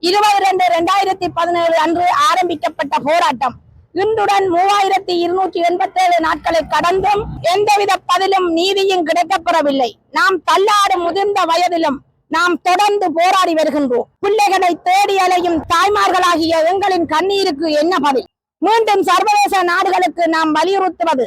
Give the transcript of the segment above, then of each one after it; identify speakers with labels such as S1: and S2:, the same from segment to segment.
S1: 20-2-2017 அன்று ஆரம்பிக்கப்பட்ட போராட்டம் இன்றுடன் 3287 நாட்களை கடந்தும் எந்தவித பதிலும் நீதியும் கிடைக்கப்பெறவில்லை. நாம் தள்ளாடும் முதிர்ந்த வயதிலும் நாம் தொடர்ந்து போராடி வருகின்றோம். பிள்ளைகளை தேடி அலையும் தாய்மார்களாகிய எங்களின் கண்ணீருக்கு என்ன பதில்? மீண்டும் சர்வதேச நாடுகளுக்கு நாம் வலியுறுத்துவது,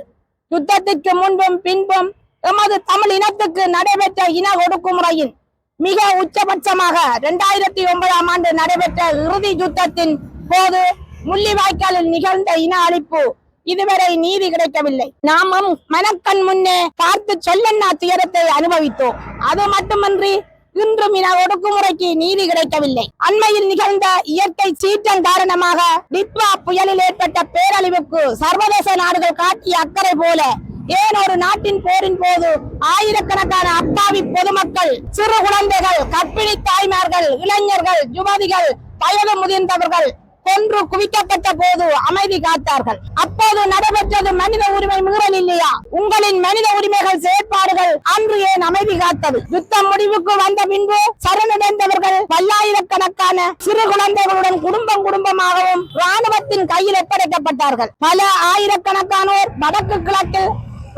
S1: யுத்தத்திற்கு முன்பும் பின்பும் எமது தமிழ் இனத்துக்கு நடைபெற்ற இன ஒடுக்குமுறையின் மிக உச்சபட்சமாக 2009ஆம் ஆண்டு நடைபெற்ற இறுதி யுத்தத்தின் போது முள்ளிவாய்க்காலில் நிகழ்ந்த இன அழிப்பு இதுவரை நீதி கிடைக்கவில்லை. நாமும் மனக்கண் முன்னே பார்த்து சொல்லன்னா துயரத்தை அனுபவித்தோம். அது மட்டுமன்றி இன்றும் இன ஒடுக்குமுறைக்கு நீதி கிடைக்கவில்லை. அண்மையில் நிகழ்ந்த இயற்கை சீற்றம் காரணமாக டிட்வா புயலில் ஏற்பட்ட பேரழிவுக்கு சர்வதேச நாடுகள் காட்டிய அக்கறை போல ஏன் ஒரு நாட்டின் போரின் போது ஆயிரக்கணக்கான அப்பாவி பொதுமக்கள், சிறு குழந்தைகள், கர்ப்பிணி தாய்மார்கள், இளைஞர்கள், யுவதிகள், வயது முதிர்ந்தவர்கள் கொன்று குவிக்கப்பட்ட போது அமைதி காத்தார்கள்? அப்போது நடைபெற்றது மனித உரிமை மீறல் இல்லையா? உங்களின் மனித உரிமைகள் செயற்பாடுகள் அன்று ஏன் அமைதி காத்தது? யுத்தம் முடிவுக்கு வந்த பின்பு சரணடைந்தவர்கள் பல்லாயிரக்கணக்கான சிறு குழந்தைகளுடன் குடும்பமாகவும் ராணுவத்தின் கையில் ஒப்படைக்கப்பட்டார்கள். பல ஆயிரக்கணக்கானோர் வடக்கு கிழக்கு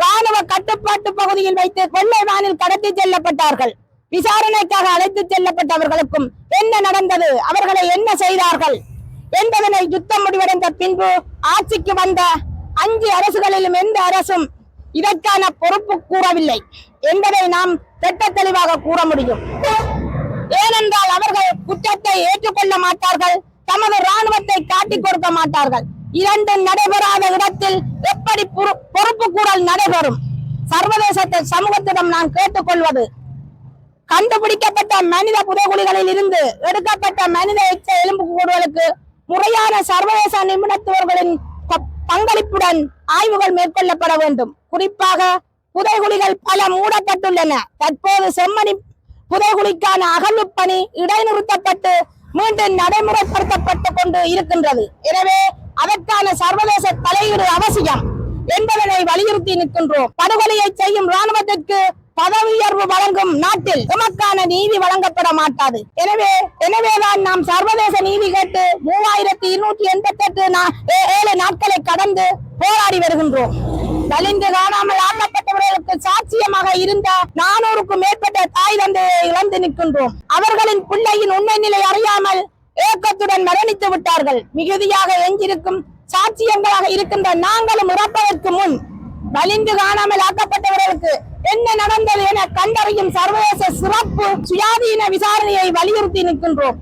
S1: ராணுவ கட்டுப்பாட்டு பகுதியில் வைத்து கொள்ளை வானில் கடத்தி செல்லப்பட்டார்கள். விசாரணைக்காக அழைத்து செல்லப்பட்டவர்களுக்கும் என்ன நடந்தது, அவர்களை என்ன செய்தார்கள் என்பதனை யுத்தம் முடிவடைந்த பின்பு ஆட்சிக்கு வந்த 5 அரசுகளிலும் எந்த அரசும் இதற்கான பொறுப்பு கூறவில்லை என்பதை நாம் திட்ட தெளிவாக கூற முடியும். ஏனென்றால் அவர்கள் குற்றத்தை ஏற்றுக்கொள்ள மாட்டார்கள், தமது ராணுவத்தை காட்டிக் கொடுக்க மாட்டார்கள். இரண்டும் நடைபெறாத இடத்தில் எப்படி பொறுப்பு கூறல் நடைபெறும்? சர்வதேச சமூகத்திடம் நான் கேட்டுக்கொள்வது, கண்டுபிடிக்கப்பட்ட மனித புதைகுழிகளில் இருந்து எடுக்கப்பட்ட மனித எச்ச எலும்புக்கூடுகளுக்கு முறையான சர்வதேச நிபுணத்துவர்களின் பங்களிப்புடன் ஆய்வுகள் மேற்கொள்ளப்பட வேண்டும். குறிப்பாக புதைகுழிகள் பல மூடப்பட்டுள்ளன. தற்போது செம்மணி புதைகுழிக்கான அகழ்வு பணி இடைநிறுத்தப்பட்டு மீண்டும் நடைமுறைப்படுத்தப்பட்டு கொண்டு இருக்கின்றது. எனவே அதற்கான சர்வதேச தலையீடு அவசியம் என்பதனை வலியுறுத்தி நிற்கின்றோம். படுகொலையை செய்யும் ராணுவத்திற்கு பதவி உயர்வு வழங்கும் நாட்டில் எமக்கான நீதி வழங்கப்பட மாட்டாது. எனவேதான் நாம் சர்வதேச நீதி கேட்டு 3287 நாட்களை கடந்து போராடி வருகின்றோம். வலிந்து காணாமல் ஆக்கப்பட்டவர்களுக்கு சாட்சியமாக இருந்த 400க்கும் மேற்பட்ட தாய் தந்தையை இழந்து நிற்கின்றோம். அவர்களின் பிள்ளையின் உண்மை நிலை அறியாமல் ஏக்கத்துடன் மரணித்து விட்டார்கள். மிகுதியாக எஞ்சிருக்கும் சாட்சியங்களாக இருக்கின்ற நாங்களும் இறப்பதற்கு முன் வலிந்து காணாமல் ஆக்கப்பட்டவர்களுக்கு என்ன நடந்தது என கண்டறியும் சர்வதேச சிறப்பு சுயாதீன விசாரணையை வலியுறுத்தி நிற்கின்றோம்.